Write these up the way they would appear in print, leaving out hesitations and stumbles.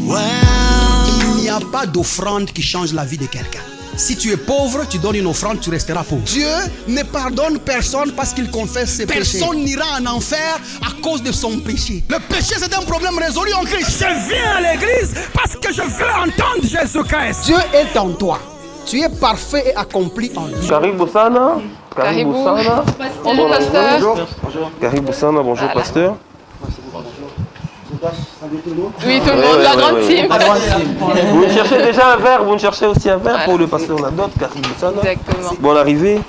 Il n'y a pas d'offrande qui change la vie de quelqu'un. Si tu es pauvre, tu donnes une offrande, tu resteras pauvre. Dieu ne pardonne personne parce qu'il confesse ses péchés. Personne n'ira en enfer à cause de son péché. Le péché, c'est un problème résolu en Christ. Je viens à l'église parce que je veux entendre Jésus-Christ. Dieu est en toi. Tu es parfait et accompli en lui. Karibu sana. Karibu. Sana. Bonjour, pasteur. Bonjour. Karibu sana, bonjour, voilà. Pasteur. Oui, tout le monde, la grande team. Vous me cherchez déjà un verre, vous me cherchez aussi un verre pour le pasteur Nadot, Karibu sana. Exactement. Bonne arrivée.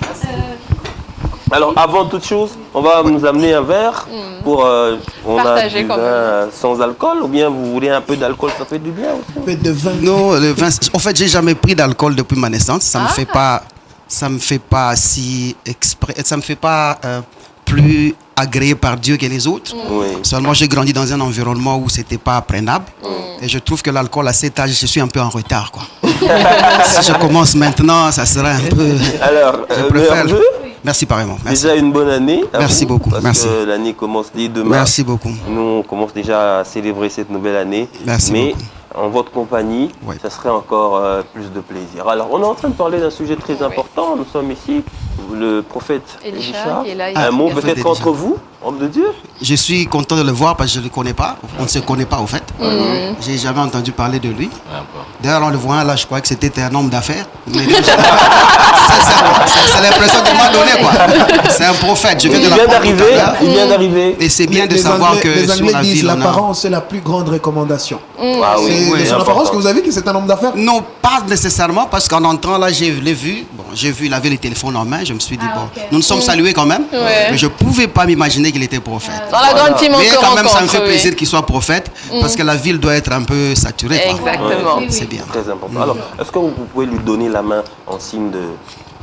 Alors, avant toute chose, on va nous amener un verre pour partager du vin sans alcool, ou bien vous voulez un peu d'alcool, ça fait du bien aussi. Un peu de vin. Non, le vin. En fait, j'ai jamais pris d'alcool depuis ma naissance. Ça me fait pas si exprès. Ça me fait pas plus agréé par Dieu que les autres. Oui. Seulement, j'ai grandi dans un environnement où c'était pas appréhendable. Et je trouve que l'alcool à cet âge, je suis un peu en retard, quoi. Si je commence maintenant, ça serait un peu. Alors, meilleur jeu. Merci pareillement. Merci. Déjà une bonne année. Merci beaucoup. Parce Merci. que l'année commence dès demain. Merci beaucoup. Nous, on commence déjà à célébrer cette nouvelle année. Merci mais beaucoup. En votre compagnie, ça serait encore plus de plaisir. Alors, on est en train de parler d'un sujet très important. Nous sommes ici, le prophète Elisha. Qui est là, Un mot peut-être entre vous, homme de Dieu. Je suis content de le voir parce que je ne le connais pas. On ne se connaît pas, au fait. J'ai jamais entendu parler de lui. D'ailleurs, en le voyant là, je croyais que c'était un homme d'affaires. C'est l'impression qu'il m'a donné, quoi. C'est un prophète. Je viens de la Il vient d'arriver. Et c'est bien de savoir que les sur Anglais la disent ville, l'apparence est la plus grande recommandation. Ah oui, C'est son apparence que vous avez que c'est un homme d'affaires? Non, pas nécessairement, parce qu'en entrant là, je l'ai vu. Bon, j'ai vu, il avait le téléphone en main. Je me suis dit, nous nous sommes salués quand même. Ouais. Mais je ne pouvais pas m'imaginer qu'il était prophète. Dans la grande team, on Mais se quand même, ça me rencontre, fait plaisir qu'il soit prophète, parce que la ville doit être un peu saturée, quoi. Exactement. C'est bien. Très important. Alors, est-ce que vous pouvez lui donner la main en signe de...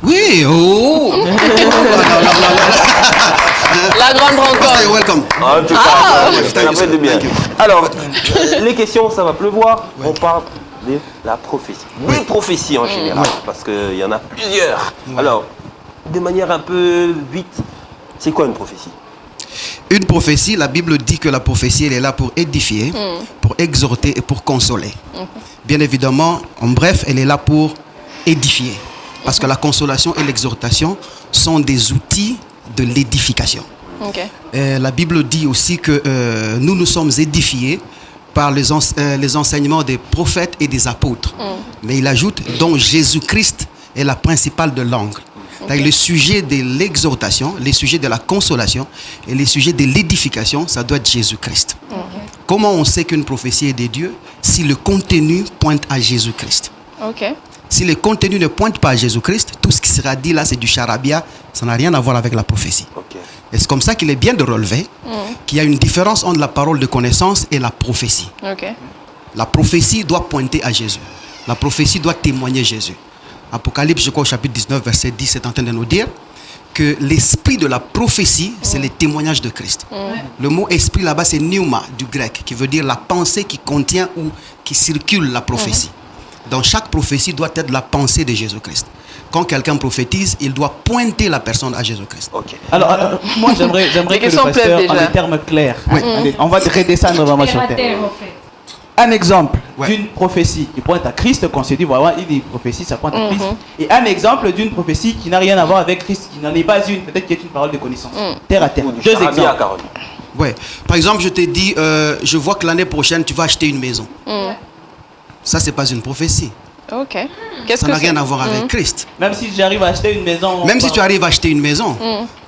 Oui, oh. La grande rencontre. Welcome. En tout cas, ça fait du bien. Alors, les questions, ça va pleuvoir. On parle de la prophétie. Une prophétie en général, parce qu'il y en a plusieurs. Alors, de manière un peu vite, c'est quoi une prophétie? Une prophétie, la Bible dit que la prophétie, elle est là pour édifier, pour exhorter et pour consoler. Bien évidemment, en bref, elle est là pour édifier. Parce que la consolation et l'exhortation sont des outils de l'édification. La Bible dit aussi que nous sommes édifiés par les enseignements des prophètes et des apôtres. Mais il ajoute, dont Jésus-Christ est la principale de l'angle. Le sujet de l'exhortation, les sujets de la consolation et les sujets de l'édification, ça doit être Jésus-Christ. Comment on sait qu'une prophétie est de Dieu? Si le contenu pointe à Jésus-Christ. Si le contenu ne pointe pas à Jésus-Christ, tout ce qui sera dit là, c'est du charabia, ça n'a rien à voir avec la prophétie. Et c'est comme ça qu'il est bien de relever qu'il y a une différence entre la parole de connaissance et la prophétie. La prophétie doit pointer à Jésus. La prophétie doit témoigner Jésus. Apocalypse, je crois, au chapitre 19, verset 10, est en train de nous dire que l'esprit de la prophétie, c'est le témoignage de Christ. Le mot esprit là-bas, c'est pneuma du grec, qui veut dire la pensée qui contient ou qui circule la prophétie. Donc chaque prophétie doit être la pensée de Jésus-Christ. Quand quelqu'un prophétise, il doit pointer la personne à Jésus-Christ. Alors, moi, j'aimerais que le pasteur, en des termes clairs, on va redescendre vraiment sur terre. Un exemple d'une prophétie qui pointe à Christ, qu'on se dit, voilà, il dit prophétie, ça pointe à Christ. Et un exemple d'une prophétie qui n'a rien à voir avec Christ, qui n'en est pas une, peut-être qui est une parole de connaissance. Terre à terre. Deux exemples. Ouais. Par exemple, je te dis, je vois que l'année prochaine, tu vas acheter une maison. Ça, c'est pas une prophétie. Ça n'a rien à voir avec Christ. Même si j'arrive à acheter une maison. Même si tu arrives à acheter une maison.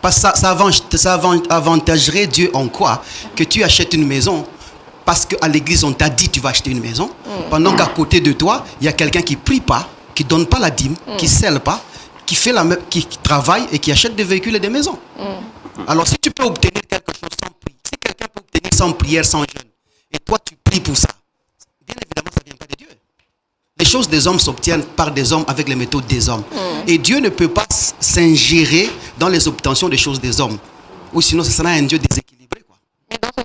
Parce que ça avantagerait Dieu en quoi? Que tu achètes une maison parce qu'à l'église, on t'a dit tu vas acheter une maison. Pendant qu'à côté de toi, il y a quelqu'un qui ne prie pas, qui ne donne pas la dîme, qui ne scelle pas, qui travaille et qui achète des véhicules et des maisons. Alors, si tu peux obtenir quelque chose sans prière, si quelqu'un peut obtenir sans prière, sans jeûne, et toi tu pries pour ça, bien évidemment, ça ne vient pas de Dieu. Les choses des hommes s'obtiennent par des hommes avec les méthodes des hommes. Et Dieu ne peut pas s'ingérer dans les obtentions des choses des hommes. Ou sinon, ce sera un Dieu déséquilibré. Quoi.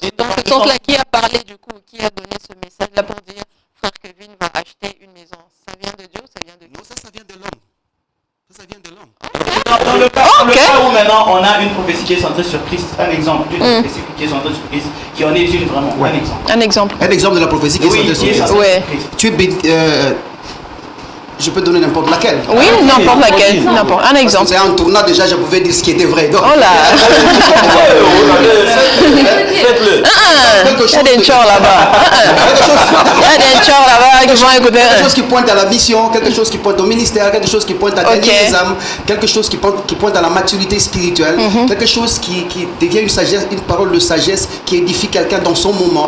Et dans ce sens-là, qui a parlé du coup, qui a donné ce message-là pour dire frère Kevin va acheter une maison? Ça vient de Dieu ou ça vient de qui? Non, ça vient de l'homme. Ça vient de l'homme. Dans le cas où maintenant on a une prophétie qui est centrée sur Christ, un exemple d'une prophétie qui est centrée sur Christ, qui qui en est une vraiment. Ouais. Un exemple. Un exemple. Un exemple de la prophétie qui est sortie sur Christ. Ouais. Tu es béni, je peux donner n'importe laquelle. Oui, n'importe laquelle. N'importe. Un exemple. C'est en tournant déjà, je pouvais dire ce qui était vrai. Donc, Oh là. Faites-le. Il y a des chors là-bas. Il y a des chors là-bas qui vont écouter. Quelque chose qui pointe à la mission, quelque chose qui pointe au ministère, quelque chose qui pointe à gagner les âmes, quelque chose qui pointe à la maturité spirituelle, quelque chose qui devient une sagesse, une parole de sagesse qui édifie quelqu'un dans son moment.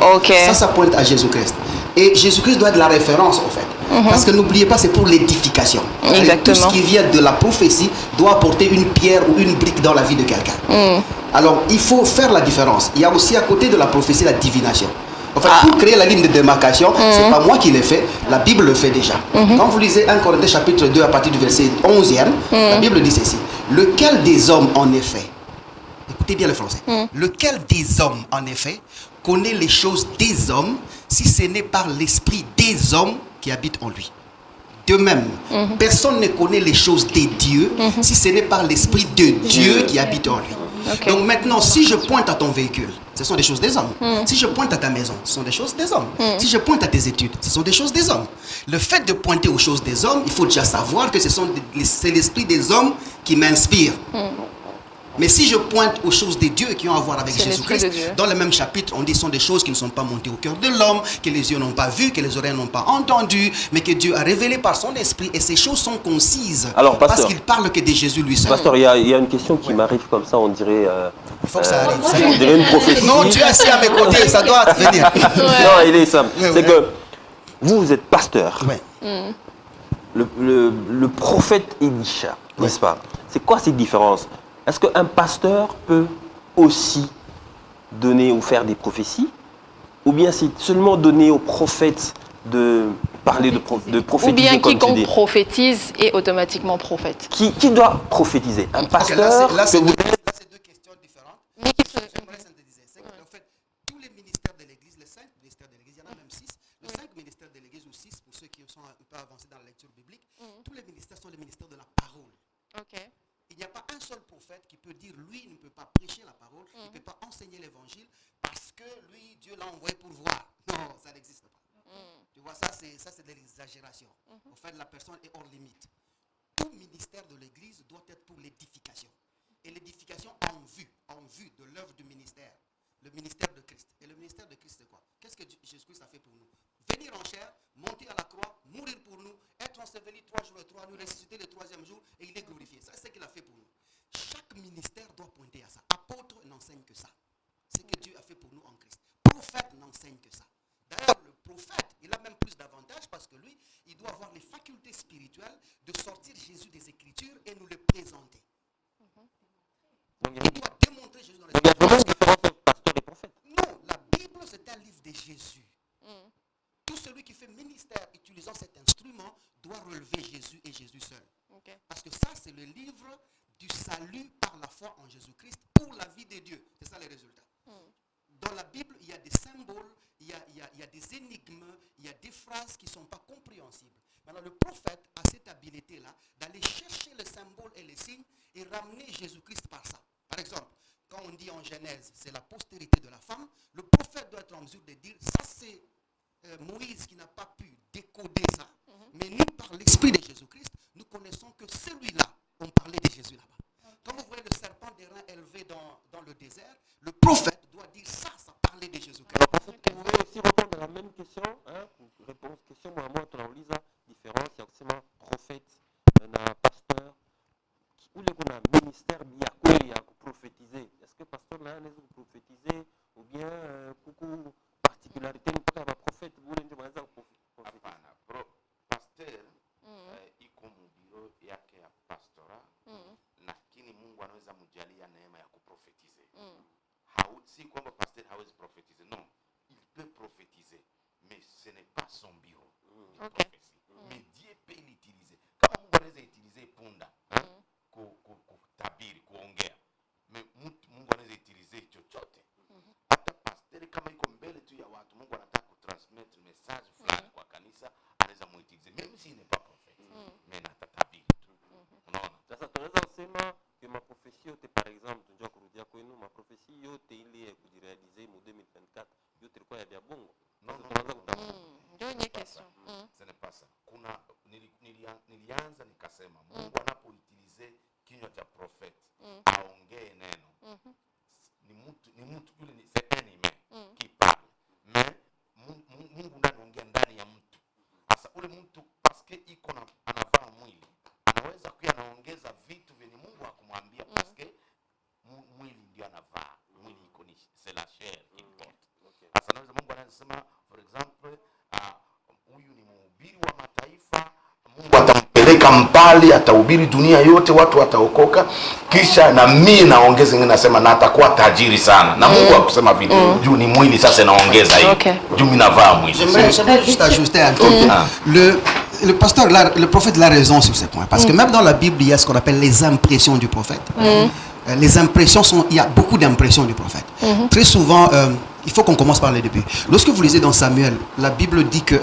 Ça pointe à Jésus-Christ. Et Jésus-Christ doit être la référence en fait. Parce que n'oubliez pas, c'est pour l'édification. Tout ce qui vient de la prophétie doit apporter une pierre ou une brique dans la vie de quelqu'un. Alors, il faut faire la différence. Il y a aussi à côté de la prophétie la divination. En fait, pour créer la ligne de démarcation, c'est pas moi qui l'ai fait, la Bible le fait déjà. Quand vous lisez 1 Corinthiens chapitre 2 à partir du verset 11e, la Bible dit ceci. Lequel des hommes en effet, écoutez bien le français, lequel des hommes en effet connaît les choses des hommes si ce n'est par l'esprit des hommes qui habitent en lui? De même, personne ne connaît les choses des dieux si ce n'est par l'esprit de Dieu qui habite en lui. Donc maintenant, si je pointe à ton véhicule, ce sont des choses des hommes. Si je pointe à ta maison, ce sont des choses des hommes. Si je pointe à tes études, ce sont des choses des hommes. Le fait de pointer aux choses des hommes, il faut déjà savoir que c'est l'esprit des hommes qui m'inspire. Mais si je pointe aux choses des dieux qui ont à voir avec Jésus-Christ, dans le même chapitre, on dit que ce sont des choses qui ne sont pas montées au cœur de l'homme, que les yeux n'ont pas vu, que les oreilles n'ont pas entendu, mais que Dieu a révélé par son esprit. Et ces choses sont concises. Alors, pasteur, parce qu'il parle que de Jésus lui seul. Pasteur, il y a une question qui m'arrive comme ça, on dirait... il faut que ça arrive. On dirait une prophétie. Non, tu es assis à mes côtés, ça doit venir. Non, il est simple. C'est que vous êtes pasteur. Le prophète Elisha, n'est-ce pas? C'est quoi cette différence? Est-ce qu'un pasteur peut aussi donner ou faire des prophéties? Ou bien c'est seulement donné aux prophètes de parler de prophétiser? Ou bien quiconque prophétise est automatiquement prophète. Qui doit prophétiser? Un pasteur? Là, c'est deux questions différentes. Mais j'aimerais synthétiser. En fait, tous les ministères de l'Église, les 5 ministères de l'Église, il y en a même 6. Les 5 ministères de l'Église, ou 6 pour ceux qui sont un peu avancés dans la lecture biblique, tous les ministères sont les ministères de la parole. Il n'y a pas un seul prophète qui peut dire, lui, il ne peut pas prêcher la parole, il ne peut pas enseigner l'évangile, parce que lui, Dieu l'a envoyé pour voir. Non, ça n'existe pas. Tu vois, ça c'est de l'exagération. En fait, la personne est hors limite. Tout ministère de l'Église doit être pour l'édification. Et l'édification en vue de l'œuvre du ministère. Le ministère de Christ. Et le ministère de Christ, c'est quoi? Qu'est-ce que Jésus-Christ a fait pour nous? Venir en chair, monter à la croix, mourir pour nous, être enseveli 3 jours et 3 nuits, ressusciter le 3e jour, et il est glorifié. Ça, c'est ce qu'il a fait pour nous. Chaque ministère doit pointer à ça. Apôtre n'enseigne que ça. C'est ce que Dieu a fait pour nous en Christ. Prophète n'enseigne que ça. D'ailleurs, le prophète, il a même plus d'avantages parce que lui, il doit avoir les facultés spirituelles de sortir Jésus des Écritures et nous le présenter. Il doit démontrer Jésus dans les Écritures. Il y a vraiment une différence entre pasteur et prophète. Non, la Bible, c'est un livre de Jésus. Tout celui qui fait ministère utilisant cet instrument doit relever Jésus et Jésus seul. Parce que ça, c'est le livre du salut par la foi en Jésus-Christ pour la vie de Dieu. C'est ça les résultats. Dans la Bible, il y a des symboles, il y a des énigmes, il y a des phrases qui ne sont pas compréhensibles. Maintenant, le prophète a cette habilité-là d'aller chercher le symbole et les signes et ramener Jésus-Christ par ça. Par exemple, quand on dit en Genèse, c'est la postérité de la femme, le prophète doit être en mesure de dire, ça c'est Moïse qui n'a pas pu décoder ça, mais nous, par l'esprit de Jésus-Christ, nous connaissons que celui-là, on parlait de Jésus là-bas. Quand vous voyez le serpent d'airain élevé dans le désert, le prophète doit dire ça parlait de Jésus-Christ. Vous pouvez aussi répondre à la même question, réponse question, moi, on lit la différence, il y a aussi un prophète, un pasteur, où il y a un ministère, il y a prophétiser. Est-ce que pasteur là, il a prophétiser, ou bien, coucou, particularité, il n'y a pas prophète, vous voulez dire, pasteur, iko mubiro yake ya pastora, lakini Mungu anaweza mjalia neema ya kuprofetize. Si kwamba pasteur hawezi profetize, non, il peut prophétiser, mais ce n'est pas son bureau de prophétie. Mais Dieu peut l'utiliser. Kama Mungu anaweza utiliser punda kutabiri, kuongea, mais Mungu anaweza utiliser chochote. Hata pasteur kama iko mbele tu ya watu, Mungu anataka kutransmettre message fulani kwa kanisa, anaweza muutilize, même s'il n'est pas prophète, mais natatabiri tu. Unaona? Sasa tunaweza kusema que ma prophétie yote, par exemple, tunajua kurudia kwenu, ma prophétie yote ile ya kujirealize mu 2024 atafika mbali, atahubiri dunia yote, watu wataokoka, kisha na mimi naongeza ingine, nasema na atakuwa tajiri sana. Na Mungu akusema vile juu ni mwili, sasa naongeza hiyo juu mimi navaa mwili. J'aimerais juste ajouter un truc. Le pasteur, le prophète a raison sur ce point. Parce que même dans la Bible, il y a ce qu'on appelle les impressions du prophète. Les impressions il y a beaucoup d'impressions du prophète. Très souvent, il faut qu'on commence par le début. Lorsque vous lisez dans Samuel, la Bible dit que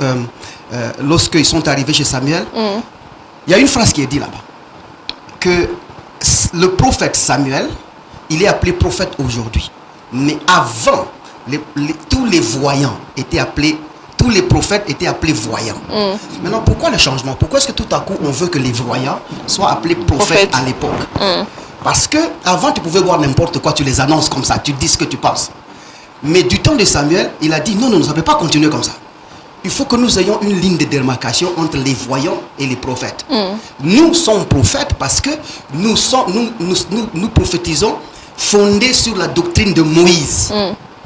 lorsqu'ils sont arrivés chez Samuel, il y a une phrase qui est dit là-bas. Que le prophète Samuel, il est appelé prophète aujourd'hui. Mais avant, tous les voyants étaient appelés, tous les prophètes étaient appelés voyants. Maintenant, pourquoi le changement? Pourquoi est-ce que tout à coup on veut que les voyants soient appelés prophètes à l'époque? Parce que avant tu pouvais voir n'importe quoi, tu les annonces comme ça, tu dis ce que tu penses. Mais du temps de Samuel, il a dit non, ça ne peut pas continuer comme ça. Il faut que nous ayons une ligne de démarcation entre les voyants et les prophètes. Nous sommes prophètes parce que nous prophétisons fondés sur la doctrine de Moïse.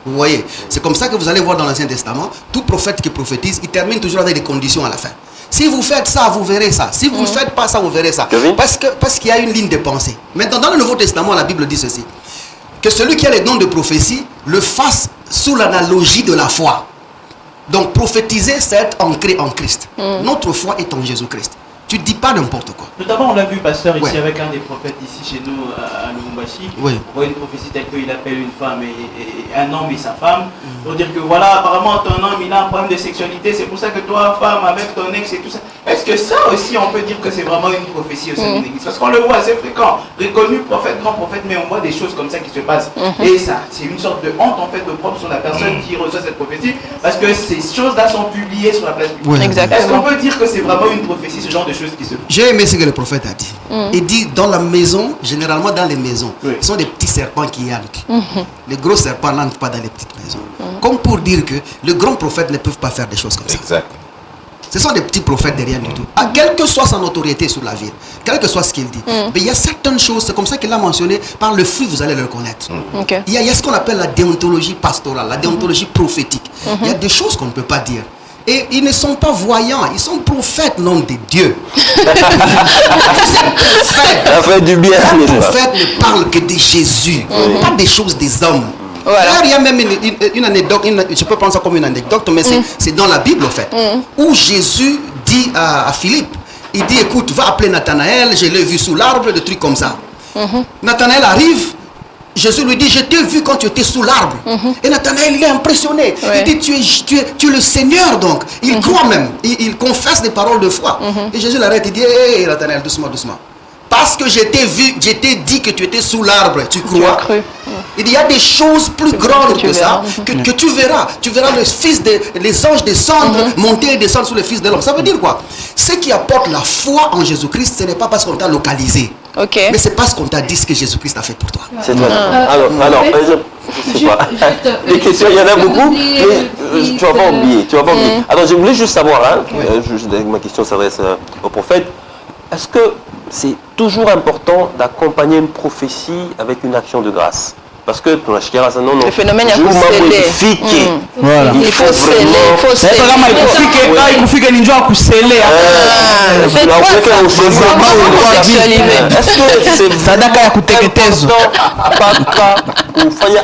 Vous voyez, c'est comme ça que vous allez voir dans l'Ancien Testament, tout prophète qui prophétise, il termine toujours avec des conditions à la fin. Si vous faites ça, vous verrez ça. Si vous ne faites pas ça, vous verrez ça. Parce qu'il y a une ligne de pensée. Maintenant, dans le Nouveau Testament, la Bible dit ceci. Que celui qui a les dons de prophétie le fasse sous l'analogie de la foi. Donc prophétiser, c'est être ancré en Christ. Notre foi est en Jésus-Christ. Tu ne dis pas n'importe quoi. Tout d'abord, on l'a vu, pasteur, ici avec un des prophètes ici chez nous à Lubumbashi. On voit une prophétie telle qu'il appelle une femme et un homme et sa femme. Pour dire que voilà, apparemment ton homme il a un problème de sexualité, c'est pour ça que toi, femme, avec ton ex et tout ça. Est-ce que ça aussi on peut dire que c'est vraiment une prophétie au sein de l'église? Parce qu'on le voit assez fréquent. Reconnu prophète, grand prophète, mais on voit des choses comme ça qui se passent. Et ça, c'est une sorte de honte en fait de propre sur la personne qui reçoit cette prophétie. Parce que ces choses-là sont publiées sur la place publique. Est-ce qu'on peut dire que c'est vraiment une prophétie, ce genre de choses qui se passent? J'ai aimé ce que le prophète a dit. Il dit dans la maison, généralement dans les maisons, ce sont des petits serpents qui entrent. Les gros serpents n'entrent pas dans les petites maisons. Comme pour dire que les grands prophètes ne peuvent pas faire des choses comme ça. Ce sont des petits prophètes de rien du tout. Quelle que soit son autorité sur la ville, quel que soit ce qu'il dit, mais il y a certaines choses, c'est comme ça qu'il a mentionné, par le fruit vous allez le reconnaître. Il y a ce qu'on appelle la déontologie pastorale, la déontologie prophétique. Il y a des choses qu'on ne peut pas dire. Et ils ne sont pas voyants, ils sont prophètes, nom de Dieu. Ça fait du bien. Un prophète ne parle que de Jésus, pas des choses des hommes. Voilà. Il y a même une anecdote, je peux prendre ça comme une anecdote, mais c'est dans la Bible en fait, où Jésus dit à Philippe, il dit écoute, va appeler Nathanaël, je l'ai vu sous l'arbre, des trucs comme ça. Nathanaël arrive, Jésus lui dit je t'ai vu quand tu étais sous l'arbre. Et Nathanaël il est impressionné, il dit tu es le Seigneur donc, il croit même, il confesse des paroles de foi. Et Jésus l'arrête, il dit hé Nathanaël, doucement, doucement. Parce que je t'ai vu, je t'ai dit que tu étais sous l'arbre, tu crois? Il y a des choses plus grandes que ça, que tu verras. Tu verras les anges descendre, monter et descendre sur le Fils de l'homme. Ça veut dire quoi? Ce qui apporte la foi en Jésus-Christ, ce n'est pas parce qu'on t'a localisé. Mais c'est parce qu'on t'a dit ce que Jésus-Christ a fait pour toi. C'est vrai. Alors, je sais pas. Les questions, il y en a beaucoup, mais tu vas pas oublier. Alors, je voulais juste savoir, ma question s'adresse au prophète. Est-ce que c'est toujours important d'accompagner une prophétie avec une action de grâce? Parce que pour le phénomène il faut sceller. Voilà. Il faut sceller. Est-ce que c'est kufanya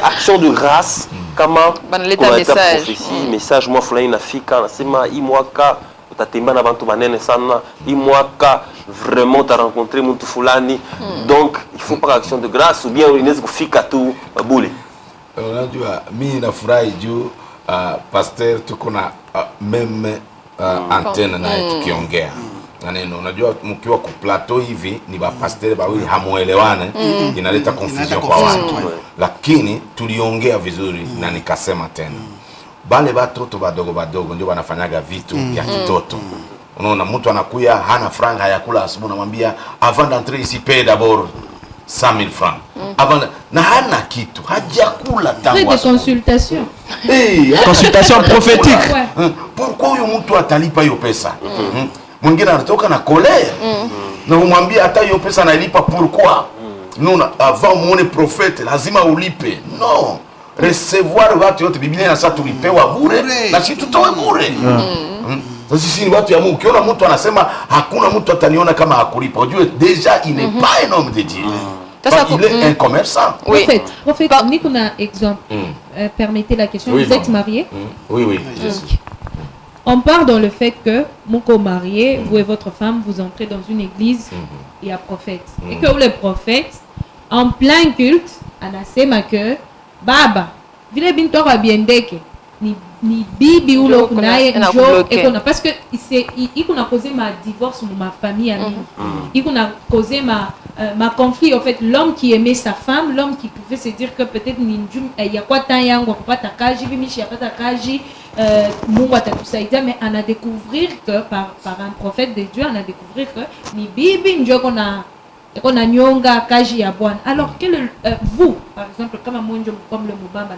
action de grâce kama kuleta prophétie message moi fulani nafika nasema hii mwaka utatembea na bantu banene sana, hii mwaka vraiment ta rencontrer mtu fulani. Donc il faut pas action de grâce ou bien unaweza kufika tu bule. Unajua mimi nafurahi juu pastor tuko na meme antenne na tukiongea neno. Unajua mkiwa ku plateau hivi ni ba pastor bawili hamuelewane, inaleta confusion kwa watu. Lakini tuliongea vizuri na nikasema tena bale batoto badogo ndio wanafanyaga vitu vya kitoto. Unaona mtu anakuya hana franga ya kula asubuhi, namwambia avant d'entrer ici paye d'abord 100,000 francs. Avant na hana kitu, hajakula tangu de consultation. Consultation prophétique. Pourquoi huyo mtu atalipa hiyo pesa? Mwingine anatoka na kolea. Na umwambia hata hiyo pesa analipa pourquoi? Non, avant muone prophète lazima ulipe. Non. Recevoir watu yote Biblia inasema tulipewa bure na sisi tutoe bure. Sisi ni watu ya Mungu. Ukiona mtu anasema hakuna mtu ataniona kama hakulipa, ujue déjà il n'est pas un homme de Dieu. Il est un commerçant. Oui. Prophète, Nick, on a exemple. Permettez la question. Vous êtes marié? Oui, je suis. On part dans le fait que, mon marié, vous et votre femme, vous entrez dans une église, il y a prophète. Et que le prophète, en plein culte, anasema que, Baba, vile bintu abiendeke, ni bibi ou lo kunaye njo ekona parce que il kuna causé ma divorce ou ma famille amie. Il kuna causé ma conflit en fait, l'homme qui aimait sa femme, l'homme qui pouvait se dire que peut-être ninjum il y a quoi tant yango pas ta kaji bimishi ya pas ta kaji Mungu atatusaidia, mais on a découvrir que par un prophète de Dieu on a découvrir que ni bibi njo kona nyonga kaji ya bwana. Alors vous par exemple comme le Mubamba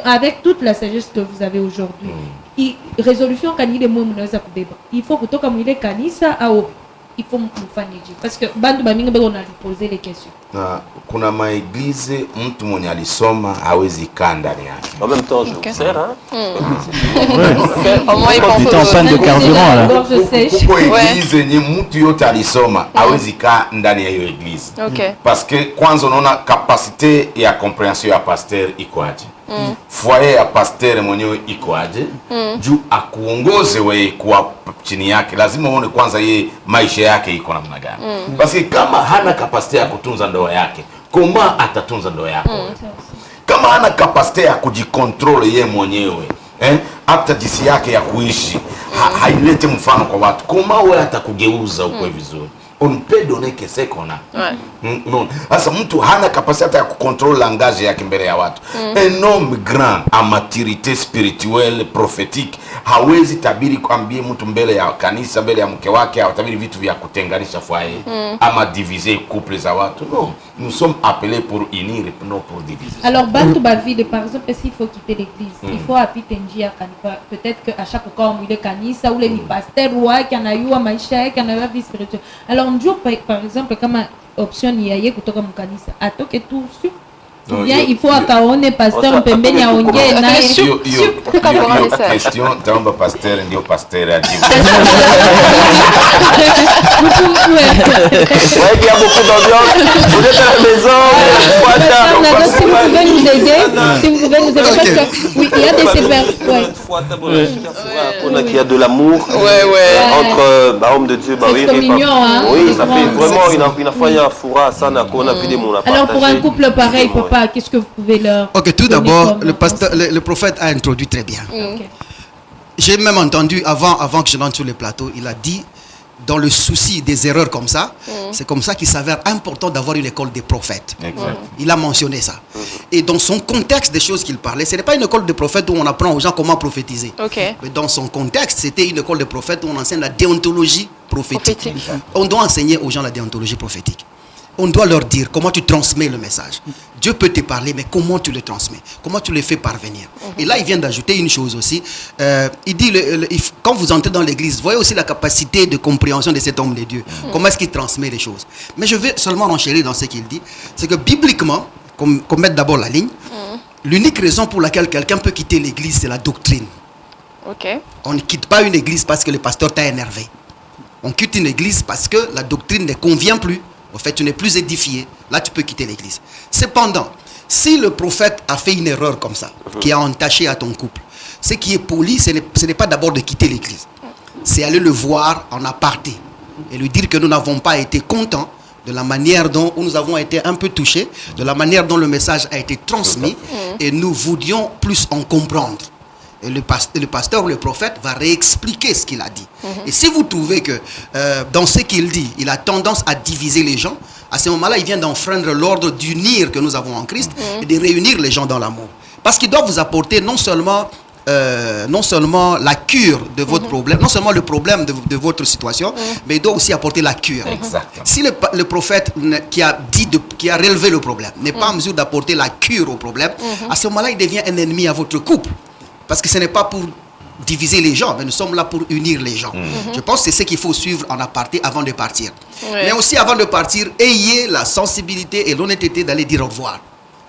avec toute la sagesse que vous avez aujourd'hui, résolution kanile mo mnaweza kubeba, il faut kutoka mwile kanisa au il faut mfanyeje, parce que bandu bamingi beko na poser les questions. Kuna maeglize mtu mwenye alisoma hawezi kaa ndani yake. En même temps je sers Au moins il est en panne de carburant là. Kuko église yenye mtu yote alisoma hawezi kaa ndani ya hiyo église. Parce que kwanza unaona capacité ya compréhension ya pasteur iko aje. Foyer ya pasteur mwenyewe iko aje. Juu akuongoze wewe kwa chini yake lazima uone kwanza yeye maisha yake iko namna gani. Basi kama hana kapasite ya kutunza ndoa yake, koma atatunza ndoa yako? Kama hana kapasite ya kujikontrole yeye mwenyewe, hata jinsi yake ya kuishi hailete mfano kwa watu, koma wewe atakugeuza uko vizuri. On peut donner que c'est qu'on a. Non. Asa mtu hana kapasite ya kucontrol langage yake mbele ya watu. Un homme grand en maturité spirituelle prophétique hawezi tabiri kuambie mtu mbele ya kanisa, mbele ya mke wake, tabiri vitu vya kutenganisha foyer ama diviser couple za watu. Non, nous sommes appelés pour unir et non pour diviser. Alors bantu ba ville par exemple s'il faut quitter l'église, il faut apita njia kanisa, peut-être que à chaque fois on ile kanisa ou le pasteur wa qui anayua maisha yake anayua vie spirituelle. Alors Dieu par exemple kama option ni yaye kutoka mkanisa atoke tu sur bien il faut akaone pasteur pembeni aongee naye question taomba pasteur ndio pasteur ajibu. Ouais, il y a beaucoup d'ambiance. Vous êtes à la maison, si vous pouvez nous aider, parce que oui, il y a des sévères. On a qu'il y a de l'amour entre homme de Dieu, oui, ça fait vraiment une affaire foura sana qu'on a vu des mots. Alors pour un couple pareil, papa, qu'est-ce que vous pouvez leur... Ok, tout d'abord, le prophète a introduit très bien. J'ai même entendu avant que je rentre sur le plateau, il a dit, dans le souci des erreurs comme ça, c'est comme ça qu'il s'avère important d'avoir une école des prophètes. Il a mentionné ça. Et dans son contexte des choses qu'il parlait, ce n'est pas une école de prophètes où on apprend aux gens comment prophétiser. Mais dans son contexte, c'était une école de prophètes où on enseigne la déontologie prophétique. On doit enseigner aux gens la déontologie prophétique. On doit leur dire comment tu transmets le message. Dieu peut te parler, mais comment tu le transmets? Comment tu le fais parvenir? Et là, il vient d'ajouter une chose aussi. Il dit, quand vous entrez dans l'église, voyez aussi la capacité de compréhension de cet homme de Dieu. Comment est-ce qu'il transmet les choses? Mais je vais seulement enchérir dans ce qu'il dit. C'est que bibliquement, qu'on mette d'abord la ligne, l'unique raison pour laquelle quelqu'un peut quitter l'église, c'est la doctrine. On ne quitte pas une église parce que le pasteur t'a énervé. On quitte une église parce que la doctrine ne convient plus. En fait, tu n'es plus édifié. Là, tu peux quitter l'église. Cependant, si le prophète a fait une erreur comme ça, qui a entaché à ton couple, ce qui est poli, ce n'est pas d'abord de quitter l'église. C'est aller le voir en aparté et lui dire que nous n'avons pas été contents de la manière dont nous avons été un peu touchés, de la manière dont le message a été transmis, et nous voulions plus en comprendre. Et le pasteur ou le prophète va réexpliquer ce qu'il a dit. Et si vous trouvez que dans ce qu'il dit, il a tendance à diviser les gens, à ce moment-là, il vient d'enfreindre l'ordre d'unir que nous avons en Christ et de réunir les gens dans l'amour. Parce qu'il doit vous apporter non seulement la cure de votre problème, non seulement le problème de votre situation, mais il doit aussi apporter la cure. Si le prophète qui a relevé le problème n'est pas en mesure d'apporter la cure au problème, à ce moment-là, il devient un ennemi à votre couple. Parce que ce n'est pas pour diviser les gens, mais nous sommes là pour unir les gens. Je pense que c'est ce qu'il faut suivre en aparté avant de partir. Mais aussi avant de partir, ayez la sensibilité et l'honnêteté d'aller dire au revoir.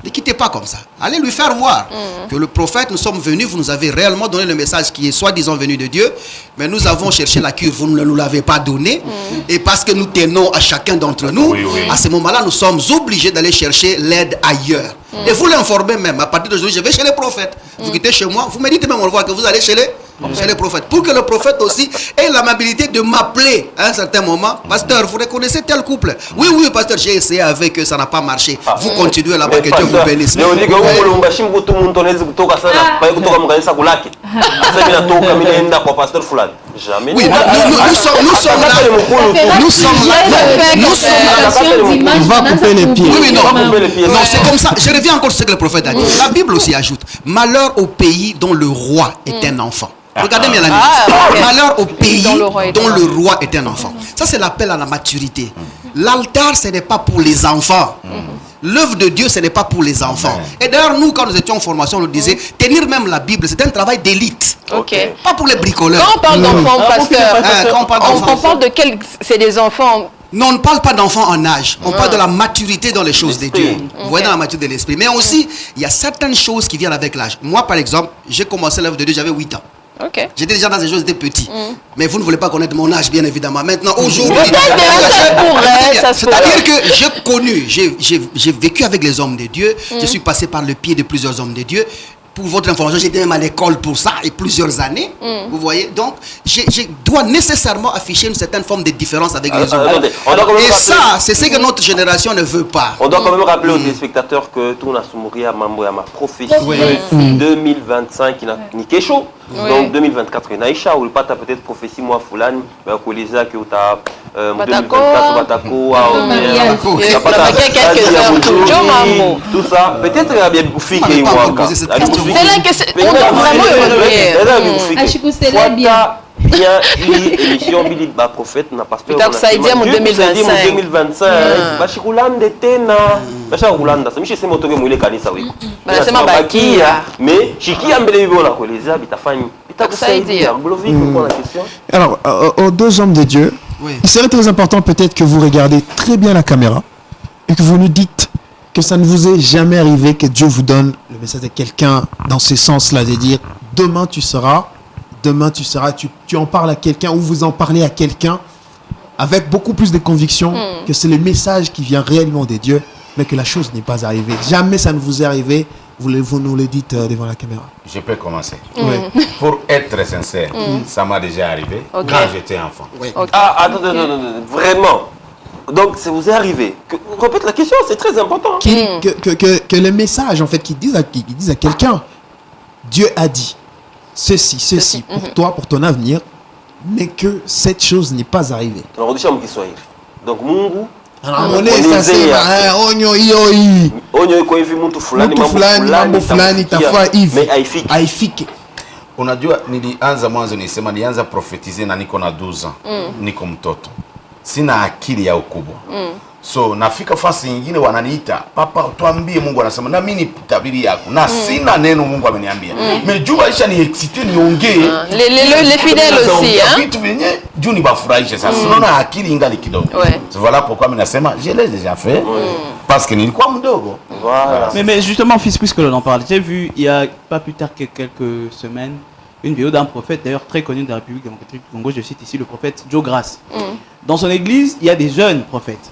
Ne quittez pas comme ça. Allez lui faire voir que le prophète, nous sommes venus, vous nous avez réellement donné le message qui est soi-disant venu de Dieu, mais nous avons cherché la cure, vous ne nous l'avez pas donné. Et parce que nous tenons à chacun d'entre nous, à ce moment-là, nous sommes obligés d'aller chercher l'aide ailleurs. Et vous l'informez même, à partir d'aujourd'hui, je vais chez les prophètes. Vous quittez chez moi, vous me dites même on le voit que vous allez chez les prophètes. Pour que le prophète aussi ait l'amabilité de m'appeler à un certain moment. Pasteur, vous reconnaissez tel couple? Oui, pasteur, j'ai essayé avec eux, ça n'a pas marché. Vous continuez là-bas, que Dieu vous bénisse. Jamais. Oui, nous sommes là. Il va couper les pieds. Oui, non, c'est comme ça. Je reviens encore sur ce que le prophète a dit. La Bible aussi ajoute: malheur au pays dont le roi est un enfant. Regardez bien la Bible. Malheur au pays dont le roi est un enfant. Ça, c'est l'appel à la maturité. L'altar, ce n'est pas pour les enfants. L'œuvre de Dieu, ce n'est pas pour les enfants. Et d'ailleurs, nous, quand nous étions en formation, on nous disait, tenir même la Bible, c'est un travail d'élite. Pas pour les bricoleurs. Quand on parle d'enfants, pasteur, on parle de quel... C'est des enfants... Non, on ne parle pas d'enfants en âge. On parle de la maturité dans les choses de Dieu. Vous voyez, dans la maturité de l'esprit. Mais aussi, il y a certaines choses qui viennent avec l'âge. Moi, par exemple, j'ai commencé l'œuvre de Dieu, j'avais 8 ans. J'étais déjà dans des choses, j'étais petit. Mais vous ne voulez pas connaître mon âge, bien évidemment. Maintenant, aujourd'hui, c'est-à-dire que j'ai connu, j'ai vécu avec les hommes de Dieu. Je suis passé par le pied de plusieurs hommes de Dieu. Pour votre information, j'étais même à l'école pour ça, et plusieurs années. Vous voyez, donc, je dois nécessairement afficher une certaine forme de différence avec les autres. Et ça, c'est ce que notre génération ne veut pas. On doit quand même rappeler aux téléspectateurs que tout n'a soumouria à ma prophétie 2025 il n'y a chaud. Donc 2024 il y a Naïcha ou le pas peut-être prophétie moi Foulane, mais au Colisa que tu as 2024 Batako, tout ça. Peut-être qu'il y a bien bouffé qui est c'est là que c'est... On doit vraiment évoluer. Bien l'émission Billy Ba Prophète n'a pas ça dit en 2025 bashi kulanda tena basha kulanda samishi sema toke mwile kanisa wiko banasema bakia mais chiki ambele bibo na koleza bitafanya bitakusaidia Glovic pour la question. Alors aux deux hommes de Dieu, il serait très important peut-être que vous regardez très bien la caméra et que vous nous dites que ça ne vous est jamais arrivé que Dieu vous donne le message de quelqu'un dans ce sens-là, de dire demain tu seras, tu en parles à quelqu'un ou vous en parlez à quelqu'un avec beaucoup plus de conviction que c'est le message qui vient réellement de Dieu, mais que la chose n'est pas arrivée. Jamais ça ne vous est arrivé, vous nous le dites devant la caméra. Je peux commencer. Pour être très sincère, ça m'a déjà arrivé quand j'étais enfant. Ah, attends, vraiment. Donc, ça vous est arrivé. Répète la question, c'est très important. Que le message, en fait, qui disent à quelqu'un, Dieu a dit ceci pour toi, pour ton avenir, mais que cette chose n'est pas arrivée. Donc, Mungu, unajua nilianza mwanzo nisema nianza profetize na niko na 12 ans niko mtoto sina akili ya ukubwa so nafika fasi nyingine wananiita papa tuambie Mungu anasema na mimi ni tabiri yako na sina neno Mungu ameniambia mejua aisha ni excité niongee les fidèles aussi vitu vyenye juu ni bafurahishe sasa unaona akili ingali kidogo voilà pourquoi mimi nasema je l'ai déjà fait parce que nilikuwa mdogo. Mais justement fils, puisque l'on en parle, j'ai vu il y a pas plus tard que quelques semaines une vidéo d'un prophète d'ailleurs très connu de la République démocratique du Congo, je cite ici le prophète Joe Grass. Dans son église, il y a des jeunes prophètes.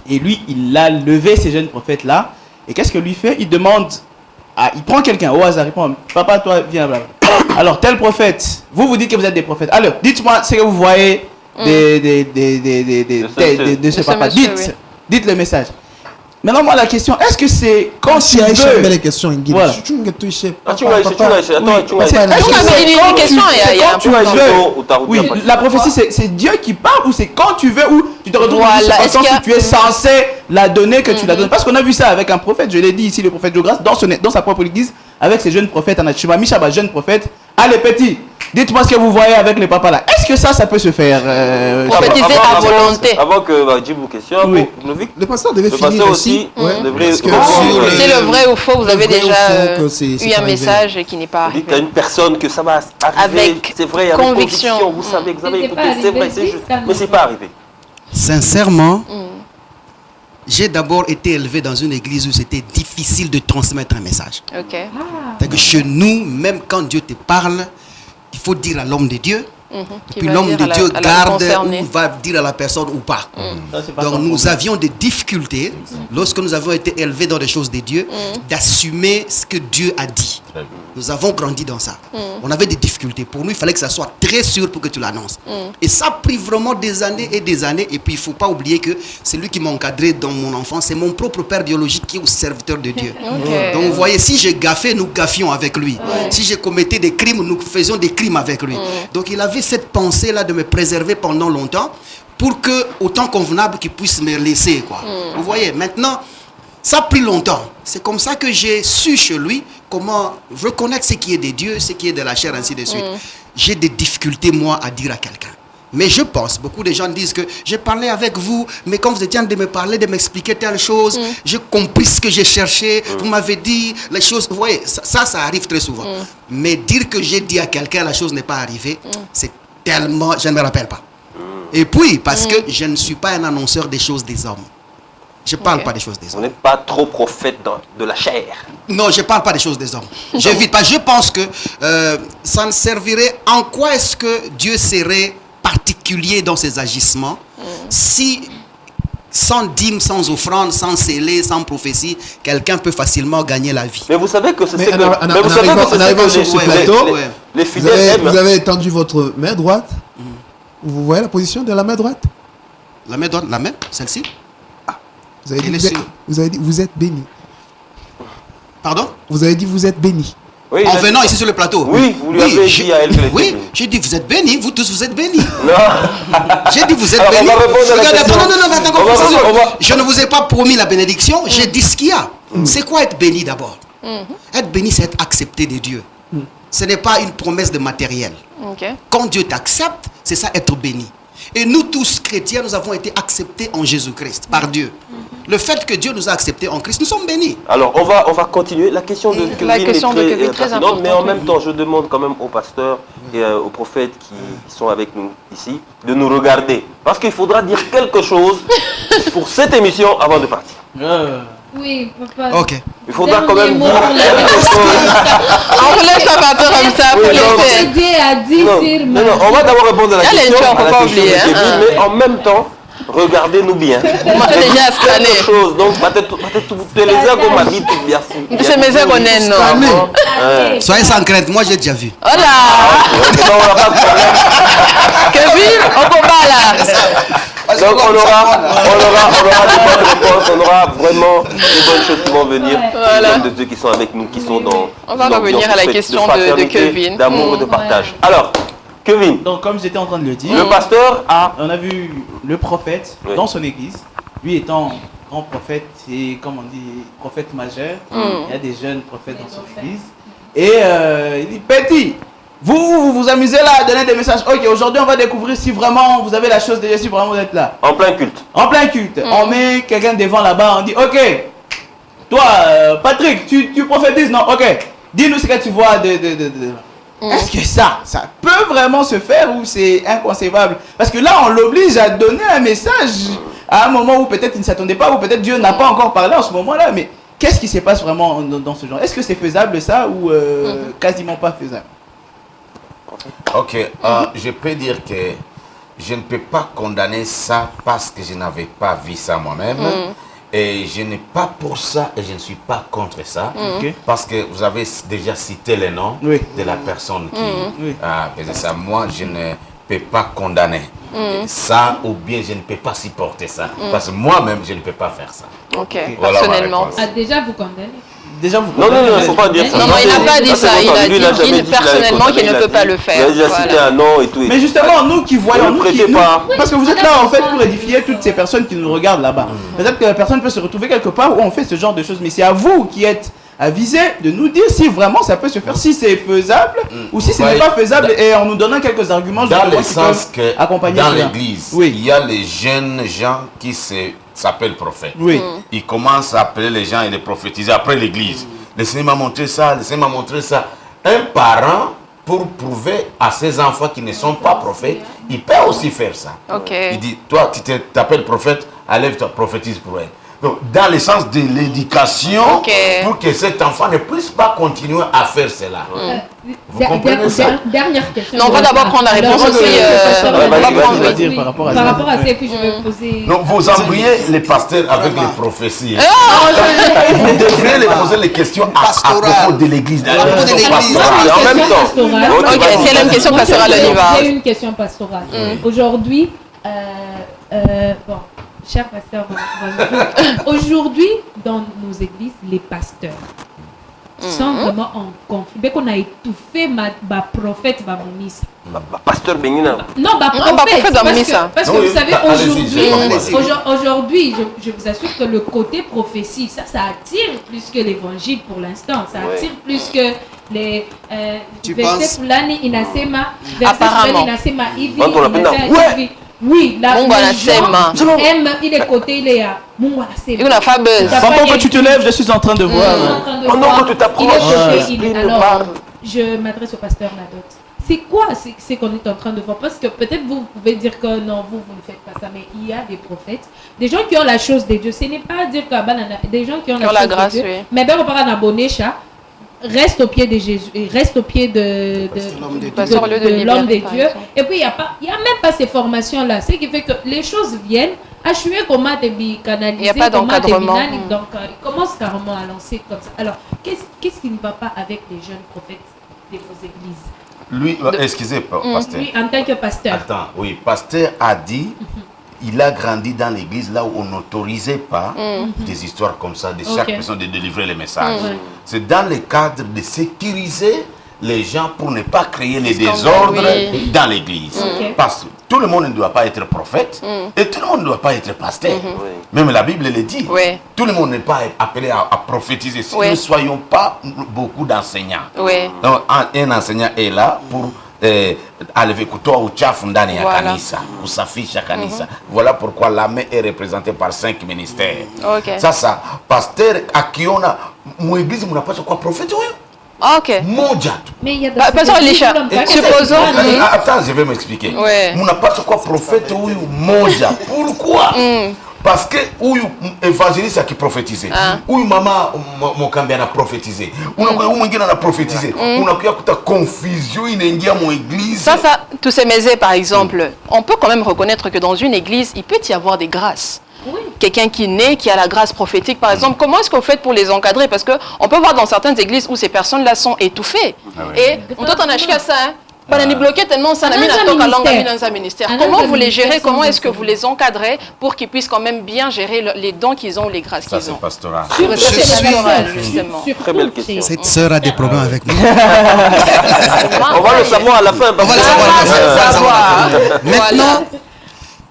Et lui, il a levé ces jeunes prophètes-là. Et qu'est-ce que lui fait? Il demande, il prend quelqu'un au hasard, il prend, papa, toi, viens là. Alors, tel prophète, vous dites que vous êtes des prophètes. Alors, dites-moi ce que vous voyez de ce papa. Dites le message. Maintenant, moi, la question, est-ce que c'est quand tu veux... les questions, voilà. Oui, la prophétie, c'est Dieu qui parle ou c'est quand tu veux ou tu te retrouves dans que tu es censé la donner, que tu la donnes. Parce qu'on a vu ça avec un prophète, je l'ai dit ici, le prophète Joe Grass, dans sa propre église, avec ses jeunes prophètes en Achima, Mishaba, jeune prophète. Allez, petit, dites-moi ce que vous voyez avec les papas là. Est-ce que ça peut se faire prophétiser à volonté. Avant que je vous question, le pasteur devait finir aussi. C'est le vrai ou faux, vous avez déjà eu un message qui n'est pas arrivé. Dites à une personne que ça va arriver, c'est vrai, avec conviction. Vous savez que vous avez écouté, c'est vrai, c'est juste, mais c'est pas arrivé. Sincèrement, J'ai d'abord été élevé dans une église où c'était difficile de transmettre un message. Ok. C'est que chez nous, même quand Dieu te parle, il faut dire à l'homme de Dieu. Et puis l'homme de Dieu garde ou va dire à la personne ou pas. Donc nous avions des difficultés lorsque nous avons été élevés dans les choses de Dieu d'assumer ce que Dieu a dit. Nous avons grandi dans ça. On avait des difficultés. Pour nous, il fallait que ça soit très sûr pour que tu l'annonces. Et ça a pris vraiment des années et des années. Et puis il ne faut pas oublier que c'est lui qui m'a encadré dans mon enfance. C'est mon propre père biologique qui est au serviteur de Dieu. Donc vous voyez, si j'ai gaffé, nous gaffions avec lui. Si j'ai commetté des crimes, nous faisions des crimes avec lui. Donc il avait cette pensée-là de me préserver pendant longtemps pour que, autant convenable, qu'il puisse me laisser, quoi. Vous voyez, maintenant, ça a pris longtemps. C'est comme ça que j'ai su chez lui comment reconnaître ce qui est de Dieu, ce qui est de la chair, ainsi de suite. J'ai des difficultés, moi, à dire à quelqu'un. Mais je pense, beaucoup de gens disent que j'ai parlé avec vous, mais quand vous étiez en train de me parler, de m'expliquer telle chose, j'ai compris ce que j'ai cherché, vous m'avez dit les choses. Vous voyez, ça arrive très souvent. Mais dire que j'ai dit à quelqu'un la chose n'est pas arrivée, c'est tellement, je ne me rappelle pas. Et puis, parce que je ne suis pas un annonceur des choses des hommes. Je ne parle pas des choses des hommes. On n'est pas trop prophète de la chair. Non, je ne parle pas des choses des hommes. J'évite pas. Je pense que ça ne servirait. En quoi est-ce que Dieu serait particulier dans ses agissements si, sans dîme, sans offrande, sans scellé, sans prophétie, quelqu'un peut facilement gagner la vie? Mais vous savez que c'est ce que en arrivant sur ce plateau, les fidèles aiment. Vous avez étendu votre main droite. Vous voyez la position de la main droite? La main droite, la main, celle-ci? Vous avez dit vous êtes béni. Pardon? Vous avez dit vous êtes béni. Oui, en venant ici sur le plateau. Oui, vous lui avez dit à elle qu'elle était oui, bénie. j'ai dit vous êtes bénis, vous tous vous êtes bénis. Non. J'ai dit vous êtes Alors, bénis. on va répondre à la question. Non, je ne vous ai pas promis la bénédiction, j'ai dit ce qu'il y a. C'est quoi être béni d'abord? Être béni, c'est être accepté de Dieu. Ce n'est pas une promesse de matériel. Quand Dieu t'accepte, c'est ça être béni. Et nous tous chrétiens, nous avons été acceptés en Jésus-Christ par Dieu. Le fait que Dieu nous a acceptés en Christ, nous sommes bénis. Alors, on va continuer. La question de Kevin est très importante, mais en même temps, je demande quand même aux pasteurs et aux prophètes qui sont avec nous ici de nous regarder. Parce qu'il faudra dire quelque chose pour cette émission avant de partir. Oui, papa. Ok. Il faudra quand même dire quelque chose. On vous laisse partir comme ça pour les Non, on va d'abord répondre à la question mais en même temps, regardez-nous bien. Quelque chose. Donc, c'est mes abonnés, non. Soyez sans crainte, moi j'ai déjà vu. Voilà. Kevin, on peut pas là. Donc on aura des bonnes réponses, on aura vraiment des bonnes choses qui vont venir. Voilà. De ceux qui sont avec nous, qui sont dans. On va revenir à la question de Kevin. D'amour et de partage. Alors, Kevin. Donc comme j'étais en train de le dire, le pasteur on a vu le prophète dans son église, lui étant grand prophète et comme on dit prophète majeur, il y a des jeunes prophètes dans son église. Et il dit petit. Vous vous amusez là à donner des messages. Ok, aujourd'hui on va découvrir si vraiment vous avez la chose de Dieu, si vraiment vous êtes là. En plein culte. En plein culte. On met quelqu'un devant là-bas, on dit ok, toi Patrick, tu prophétises, non? Ok, dis-nous ce que tu vois de... Est-ce que ça peut vraiment se faire ou c'est inconcevable? Parce que là on l'oblige à donner un message à un moment où peut-être il ne s'attendait pas, ou peut-être Dieu n'a pas encore parlé en ce moment-là. Mais qu'est-ce qui se passe vraiment dans ce genre? Est-ce que c'est faisable ça ou quasiment pas faisable? Ok, je peux dire que je ne peux pas condamner ça parce que je n'avais pas vu ça moi-même. Et je n'ai pas pour ça et je ne suis pas contre ça. Parce que vous avez déjà cité les noms de la personne qui faisait ça. Moi, je ne peux pas condamner ça ou bien je ne peux pas supporter ça. Parce que moi-même, je ne peux pas faire ça. Ok, voilà, personnellement. Déjà, vous condamnez. Déjà, vous non, il ne faut pas dire ça. Non, il n'a pas dit ça. Il a dit personnellement qu'il ne peut pas le faire. Il a déjà cité un nom et tout. Mais justement, nous qui voyons, nous, parce que vous êtes là en fait pour édifier toutes ces personnes qui nous regardent là-bas. Peut-être que la personne peut se retrouver quelque part où on fait ce genre de choses. Mais c'est à vous qui êtes avisés de nous dire si vraiment ça peut se faire, si c'est faisable ou si ce n'est pas faisable, et en nous donnant quelques arguments dans le sens que dans l'église, il y a les jeunes gens qui s'appellent prophètes. Ils commencent à appeler les gens et les prophétiser après l'église. Le Seigneur m'a montré ça, le Seigneur m'a montré ça. Un parent, pour prouver à ses enfants qui ne sont pas prophètes, il peut aussi faire ça. Il dit, toi tu t'appelles prophète, allève-toi, prophétise pour elle. Donc, dans le sens de l'éducation, pour que cet enfant ne puisse pas continuer à faire cela. Vous comprenez ça? Dernière question. Non, on va d'abord prendre la réponse aussi. Par rapport à ça, et puis je vais poser... Donc, vous embrouillez les pasteurs avec les prophéties. Vous devriez les poser les questions à propos de l'église. En même temps. Ok, si elle a une question pastorale, on y va. J'ai une question pastorale. Aujourd'hui, bon, cher pasteur, aujourd'hui, dans nos églises, les pasteurs sont vraiment en conflit. Dès qu'on a étouffé ma prophète, ma ministre. Pasteur Benina. Non, prophète, parce que vous savez, aujourd'hui, je vous assure que le côté prophétie, ça attire plus que l'évangile pour l'instant. Ça attire plus que les versets Fulani Inasema, versets Fulani Inasema, Ivi. Oui, là, aime, il est côté, il est à il a fameuse. Pendant que tu te lèves, je suis en train de voir. Pendant que tu t'approches. Alors, je m'adresse au pasteur Nadot. C'est quoi ce qu'on est en train de voir? Parce que peut-être vous pouvez dire que non, vous ne faites pas ça, mais il y a des prophètes, des gens qui ont la chose de Dieu. Ce n'est pas dire que des gens qui ont la grâce de Dieu. Mais bien, on parle d'un abonné chat. Reste au pied de Jésus, reste au pied de l'homme de Dieu. Et puis, il n'y a même pas ces formations-là. Ce qui fait que les choses viennent, achever comment te canaliser. Il n'y a pas d'encadrement. Donc, il commence carrément à lancer comme ça. Alors, qu'est-ce qui ne va pas avec les jeunes prophètes de vos églises? Lui, excusez, pasteur. Lui, en tant que pasteur. Attends, oui, pasteur a dit... Il a grandi dans l'église là où on n'autorisait pas des histoires comme ça de chaque personne de délivrer les messages. C'est dans le cadre de sécuriser les gens pour ne pas créer les désordres dans l'église. Parce que tout le monde ne doit pas être prophète et tout le monde ne doit pas être pasteur. Même la Bible le dit. Tout le monde n'est pas appelé à prophétiser. Si nous ne soyons pas beaucoup d'enseignants. Donc un enseignant est là pour... alive kutoa uchafu ndani ya kanisa, kusafisha kanisa. Voilà pourquoi l'armée est représentée par 5 ministères. Sasa pasteur akiona mueglizi mnapaswa kwa profeti huyo. Moja tu. Mais il y a Pasteur Elisha, supposons... Attends, je vais m'expliquer. Mnapaswa kwa profeti huyu moja. Pourquoi? Parce que huyu évangéliste akiprophétiser, huyu mama Mokambi ana prophétiser, unakuwa huyu mwingine ana prophétiser, unakuwa kuta confusion inaingia mu église. Ça, tous ces mésés par exemple, on peut quand même reconnaître que dans une église, il peut y avoir des grâces. Quelqu'un qui naît, qui a la grâce prophétique, par exemple, comment est-ce que vous faites pour les encadrer? Parce qu'on peut voir dans certaines églises où ces personnes-là sont étouffées. Et on doit en acheter à ça, hein. Pas ni bloqué tellement ça n'a mis dans un ministère. Comment vous les gérez? Comment est-ce que vous les encadrez pour qu'ils puissent quand même bien gérer les dons qu'ils ont, les grâces qu'ils ont? Ça c'est pastoral. Justement. Très belle question. Cette sœur a des problèmes avec nous. On va le savoir à la fin. On va le savoir. Maintenant,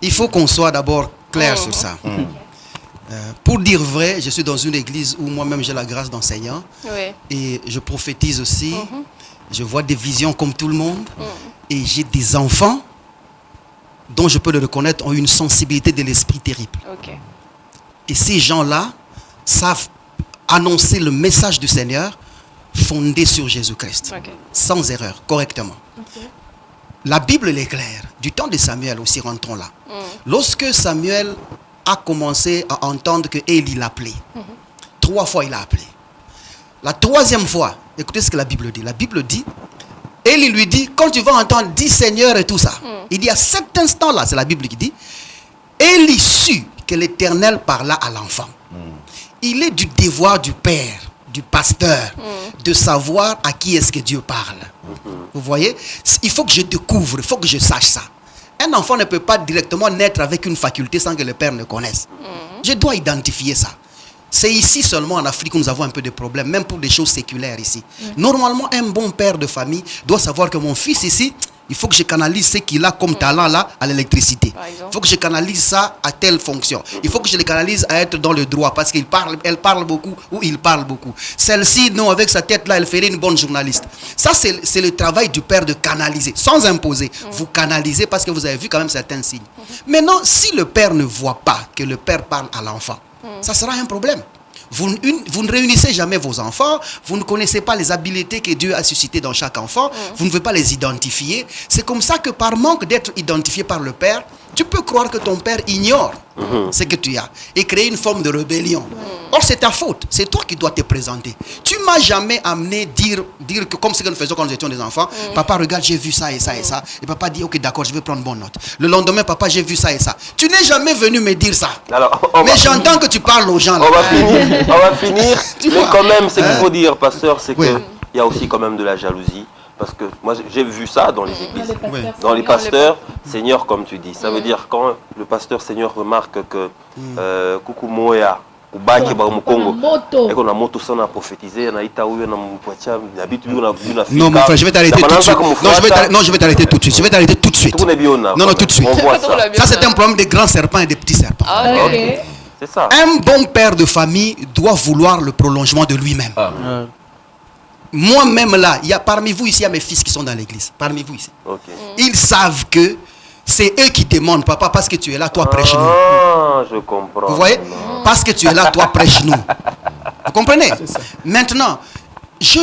il faut qu'on soit d'abord clair sur ça. Pour dire vrai, je suis dans une église où moi-même j'ai la grâce d'enseignant et je prophétise aussi. Je vois des visions comme tout le monde et j'ai des enfants dont je peux le reconnaître ont une sensibilité de l'esprit terrible. Et ces gens-là savent annoncer le message du Seigneur fondé sur Jésus-Christ, sans erreur, correctement. La Bible est claire. Du temps de Samuel aussi, rentrons là. Lorsque Samuel a commencé à entendre que Élie l'appelait, 3 fois il a appelé. La 3e fois, écoutez ce que la Bible dit. La Bible dit, Élie lui dit, quand tu vas entendre 10 seigneurs et tout ça, il dit à cet instant-là, c'est la Bible qui dit, Élie sut que l'Éternel parla à l'enfant. Il est du devoir du père, du pasteur, de savoir à qui est-ce que Dieu parle. Vous voyez, il faut que je découvre, il faut que je sache ça. Un enfant ne peut pas directement naître avec une faculté sans que le père ne connaisse. Je dois identifier ça. C'est ici seulement en Afrique où nous avons un peu de problèmes, même pour des choses séculaires ici. Normalement, un bon père de famille doit savoir que mon fils ici, il faut que je canalise ce qu'il a comme talent là à l'électricité. Il faut que je canalise ça à telle fonction. Il faut que je le canalise à être dans le droit parce qu'elle parle beaucoup ou il parle beaucoup. Celle-ci, non, avec sa tête là, elle ferait une bonne journaliste. Ça, c'est le travail du père de canaliser, sans imposer. Vous canalisez parce que vous avez vu quand même certains signes. Maintenant, si le père ne voit pas que le père parle à l'enfant, ça sera un problème. Vous ne réunissez jamais vos enfants, vous ne connaissez pas les habiletés que Dieu a suscitées dans chaque enfant, vous ne pouvez pas les identifier. C'est comme ça que par manque d'être identifié par le Père, tu peux croire que ton père ignore ce que tu as et créer une forme de rébellion. Or, c'est ta faute. C'est toi qui dois te présenter. Tu m'as jamais amené dire que comme ce que nous faisions quand nous étions des enfants, papa, regarde, j'ai vu ça et ça et ça. Et papa dit, ok, d'accord, je vais prendre bonne note. Le lendemain, papa, j'ai vu ça et ça. Tu n'es jamais venu me dire ça. Alors, mais j'entends que tu parles aux gens. Là. On va finir. Mais quand même, ce qu'il faut dire, pasteur, c'est qu'il y a aussi quand même de la jalousie. Parce que moi, j'ai vu ça dans les églises, dans les pasteurs, Seigneur, comme tu dis. Ça veut dire quand le pasteur Seigneur remarque que Kuku Moya, ou Baki Bamukongo, et qu'on a moto sana prophétisé, on a Itaoué, on a Moupotia, on habite on a vu la fille. Non, mon frère, je vais t'arrêter tout de suite. Non, je vais t'arrêter tout de suite. Je vais t'arrêter tout de suite. Non, tout de suite. Ça, c'est un problème des grands serpents et des petits serpents. C'est ça. Un bon père de famille doit vouloir le prolongement de lui-même. Moi-même là, il y a parmi vous ici, il y a mes fils qui sont dans l'église. Parmi vous ici. Ils savent que c'est eux qui demandent, papa, parce que tu es là, toi prêche-nous. Ah, je comprends. Vous voyez? Parce que tu es là, toi prêche-nous. Vous comprenez? Maintenant, je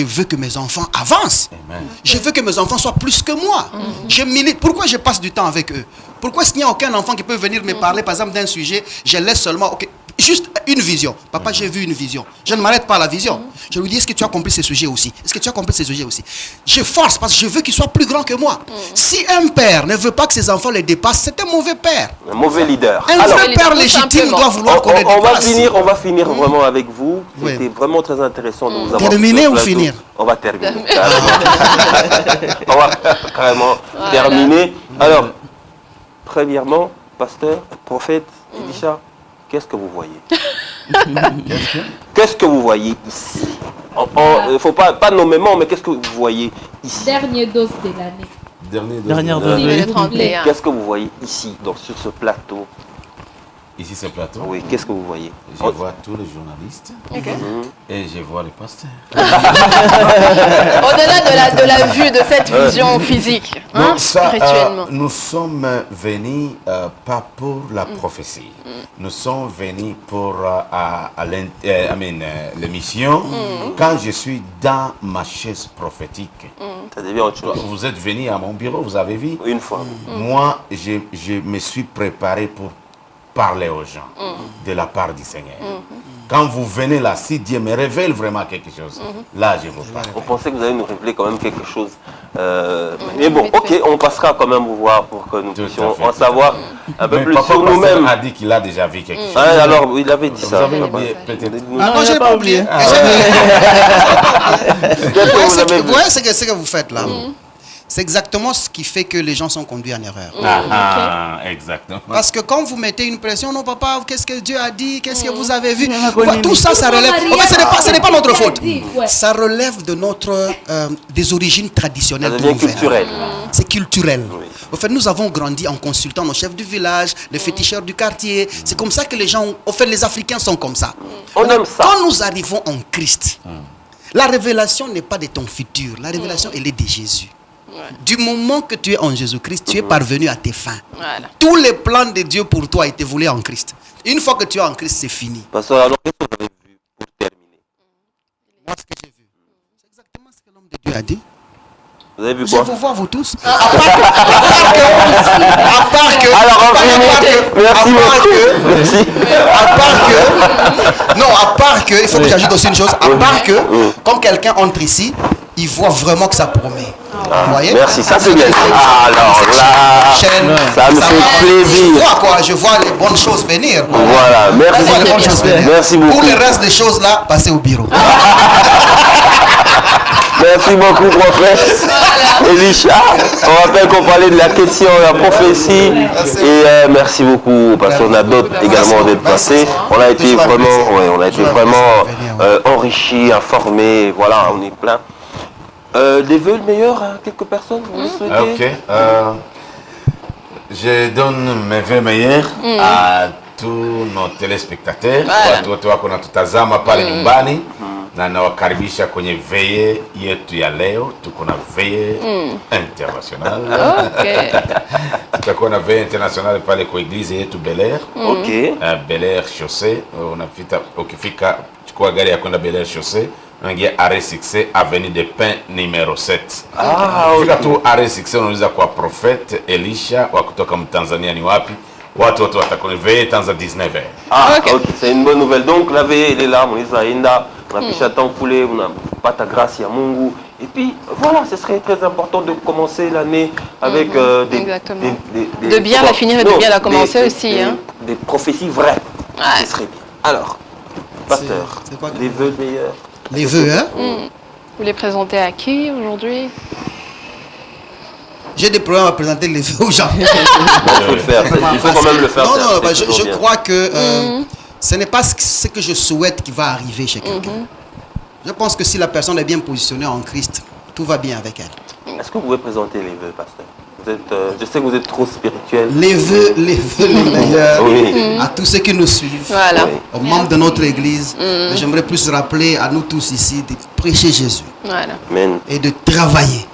veux que mes enfants avancent. Amen. Je veux que mes enfants soient plus que moi. Je milite. Pourquoi je passe du temps avec eux? Pourquoi est-ce qu'il n'y a aucun enfant qui peut venir me parler, par exemple, d'un sujet, je laisse seulement, juste une vision. Papa, j'ai vu une vision. Je ne m'arrête pas à la vision. Je lui dis, est-ce que tu as compris ce sujet aussi? Est-ce que tu as compris ce sujet aussi? Je force parce que je veux qu'il soit plus grand que moi. Si un père ne veut pas que ses enfants les dépassent, c'est un mauvais père. Un mauvais leader. Un vrai père légitime doit vouloir qu'on les dépasse. On va finir vraiment avec vous. C'était vraiment très intéressant de vous avoir. Terminer ou finir? On va terminer. On va carrément terminer. Alors, premièrement, pasteur, prophète, Elisha, qu'est-ce que vous voyez? Qu'est-ce que vous voyez ici? Il ne faut pas nommément, mais qu'est-ce que vous voyez ici? Dernière dose de l'année. Dernière dose de l'année. Qu'est-ce que vous voyez ici, donc, sur ce plateau? Ici, ce plateau. Oui, qu'est-ce que vous voyez? Je vois tous les journalistes et je vois les pasteurs. Au-delà de la vue, de cette vision physique, spirituellement. Nous sommes venus pas pour la prophétie. Nous sommes venus pour l'émission. Quand je suis dans ma chaise prophétique, ça devient autre chose. Vous êtes venus à mon bureau, vous avez vu? Une fois. Moi, je me suis préparé pour parler aux gens de la part du Seigneur. Quand vous venez là, si Dieu me révèle vraiment quelque chose, là je vous parle. On pensait que vous allez nous révéler quand même quelque chose. Mais bon, ok, on passera quand même vous voir pour que nous puissions en savoir un peu plus sur nous-mêmes. Papa a dit qu'il a déjà vu quelque chose. Alors, il avait dit ça. Vous avez oublié peut-être. Ah non, je n'ai pas oublié. Vous voyez ce que vous faites là? C'est exactement ce qui fait que les gens sont conduits en erreur. Exactement. Parce que quand vous mettez une pression, non papa, qu'est-ce que Dieu a dit, qu'est-ce que vous avez vu, tout ça, ça relève. En fait, ce n'est pas notre faute. Ça relève de des origines traditionnelles. Ça devient culturel. C'est culturel. En fait, nous avons grandi en consultant nos chefs du village, les féticheurs du quartier. C'est comme ça que les gens, en fait, les Africains sont comme ça. On aime ça. Quand nous arrivons en Christ, la révélation n'est pas de ton futur. La révélation, elle est de Jésus. Du moment que tu es en Jésus-Christ, tu es parvenu à tes fins. Voilà. Tous les plans de Dieu pour toi étaient voulés en Christ. Une fois que tu es en Christ, c'est fini. Pasteur, alors qu'est-ce que vous avez vu pour terminer? Moi, ce que j'ai vu, c'est exactement ce que l'homme de Dieu a dit. Vous avez vu quoi? Je vous vois, vous tous. À part que, il faut que j'ajoute aussi une chose, à part que, quand quelqu'un entre ici, il voit vraiment que ça promet. Vous voyez? Merci, ça c'est bien. Alors là, ça me fait plaisir. Je vois les bonnes choses venir. Voilà, merci. Merci beaucoup. Pour le reste des choses là, passez au bureau. Merci beaucoup, prophète. Elisha, on rappelle qu'on parlait de la question de la prophétie. Et merci beaucoup, parce qu'on a d'autres également d'être passés. On a été vraiment enrichis, informés. Voilà, on est plein. Des vœux meilleurs à quelques personnes, vous le souhaitez? Je donne mes vœux meilleurs à tous nos téléspectateurs. Watu wako natutazama pale nyumbani na nawakaribisha kwenye veye yetu ya leo. Tuko na veye international. Tutakuwa na veye international pale kwa eglise yetu Bel Air. Bel Air Chaussée. Ukifika chukua gari ya kwenda Bel Air Chaussée, Nangia arrêt succès avenue de Pain numéro 7. Okay. Tu arrêt succès unaweza kwa Prophet Elisha wa kutoka Tanzania ni wapi? Watu watakonveye Tanzania 19h. Ok, c'est une bonne nouvelle. Donc la veille elle est là, Moïse Aïnda, on a pu chaton couler, on a pas ta grâce à Mungu. Et puis voilà, ce serait très important de commencer l'année avec de bien la finir et de bien la commencer aussi. Des prophéties vraies. Ce serait bien. Alors, pasteur, les vœux meilleurs. Les vœux, hein? Vous les présentez à qui aujourd'hui? J'ai des problèmes à présenter les vœux aux gens. Il faut le faire. Il faut quand même le faire. Non, je crois que ce n'est pas ce que je souhaite qui va arriver chez quelqu'un. Je pense que si la personne est bien positionnée en Christ, tout va bien avec elle. Est-ce que vous pouvez présenter les vœux, pasteur? Je sais que vous êtes trop spirituel. Les vœux les meilleurs à tous ceux qui nous suivent, aux membres de notre église. Mais j'aimerais plus rappeler à nous tous ici de prêcher Jésus et de travailler.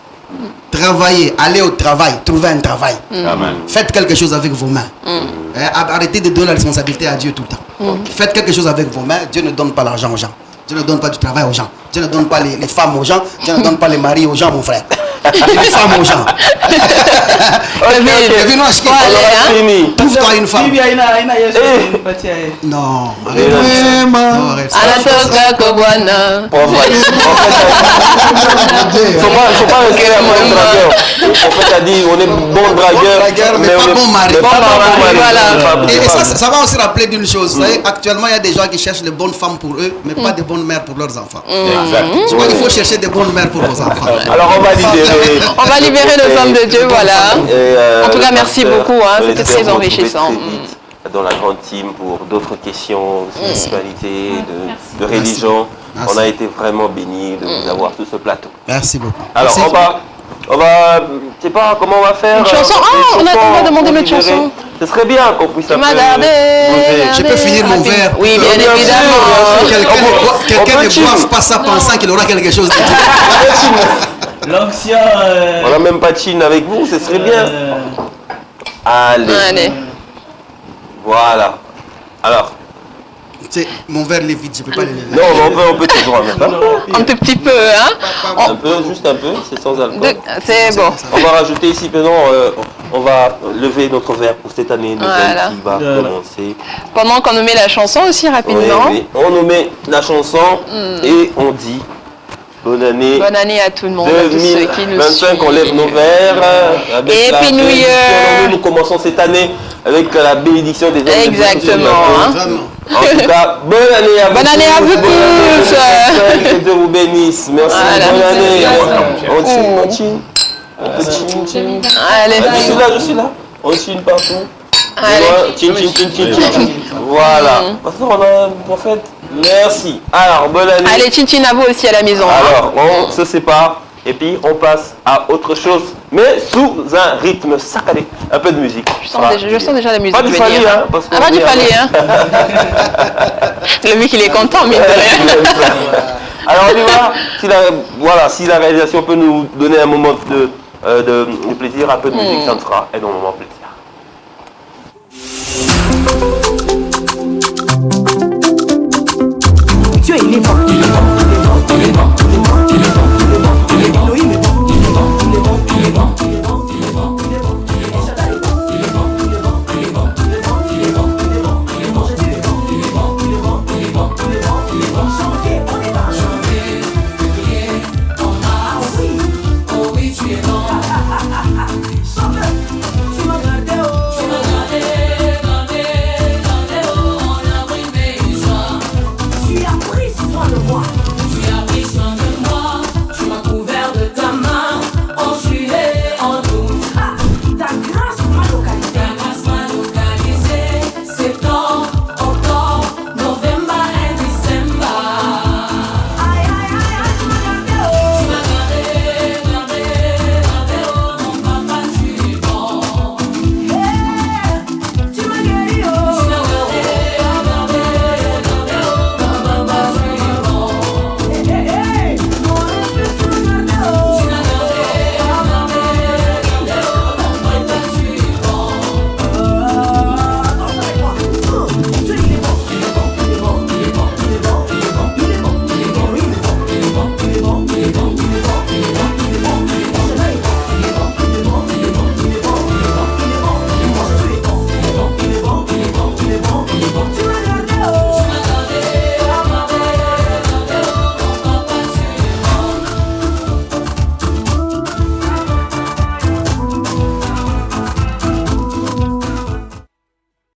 Travailler, aller au travail, trouver un travail. Faites quelque chose avec vos mains. Arrêtez de donner la responsabilité à Dieu tout le temps. Faites quelque chose avec vos mains. Dieu ne donne pas l'argent aux gens. Dieu ne donne pas du travail aux gens. Dieu ne donne pas les femmes aux gens. Dieu ne donne pas les maris aux gens, mon frère. Les femmes aux gens. Trouve-toi une femme. Non, arrête. Faut pas rester un bon dragueur. En fait, a dit on est bon dragueur, mais pas bon mari. Voilà. Et ça va aussi rappeler d'une chose. Vous savez, actuellement, il y a des gens qui cherchent les bonnes femmes pour eux, mais pas de bonnes mères pour leurs enfants. Je crois qu'il faut chercher des bonnes mères pour vos enfants. Alors on va libérer nos hommes de Dieu, voilà. En tout cas, merci beaucoup. C'était très enrichissant. Dans la grande team pour d'autres questions de spiritualité, de religion. On a été vraiment bénis de vous avoir sur ce plateau. Merci beaucoup. Alors on va, je sais pas comment on va faire. Une chanson. On va demander notre chanson. Ce serait bien qu'on puisse un peu. Je peux finir mon verre. Oui, bien évidemment. Quelqu'un ne boive pas ça pensant qu'il aura quelque chose de dire. L'ancien. On n'a même pas de chine avec vous, ce serait bien. Allez. Voilà. Alors. Mon verre l'est vide, je ne peux pas le lever. Non, on peut toujours en mettre un tout petit peu, Un peu, juste un peu, c'est sans alcool. C'est bon. On va rajouter ici maintenant, on va lever notre verre pour cette année nouvelle qui va commencer. Pendant qu'on nous met la chanson aussi rapidement. Oui. On nous met la chanson et on dit bonne année. Bonne année à tout le monde, à tous ceux qui nous 25, suivent. on lève nos verres. Et puis nous commençons cette année avec la bénédiction des hommes. Exactement. En tout cas, bonne année à vous. Bonne année à vous tous. Que Dieu vous bénisse. Merci. Bonne année. On chine. Allez. Je suis là. On chine partout. Allez. Chin. Voilà. Parce qu'on a un prophète. Merci. Alors, bonne année. Allez, chin à vous aussi à la maison. Alors, on se sépare. Et puis on passe à autre chose, mais sous un rythme saccadé. Un peu de musique. Je sens déjà la musique. Pas du Fali, hein. Pas du Fali, hein. Le mec, il est content, mine de rien. Alors on y va. Si la réalisation peut nous donner un moment de plaisir, un peu de musique, ça nous fera énormément plaisir. Dieu, il est bon. Il est bon. Il est bon. Il est bon. Il est bon. Elohim est bon. Il est bon. Il est bon. Il est bon. Il est bon. Il est bon. Il est bon. Il est bon. Il est bon. Il est bon. Il est bon. Il est bon. Il est bon. Il est bon. Il est bon. Jésus est bon. Il est bon. Il est bon. Il est bon. Il est bon. Il est bon. Chanter, on est là. Chanter, prier, on a. Oh oui, tu es bon. Chante. Tu m'as gardé, oh. Tu m'as gardé, oh. On a brillé joie. Tu as pris soin de moi. Tu as pris soin de moi. Tu m'as couvert de ta main. Enjulé, entouré.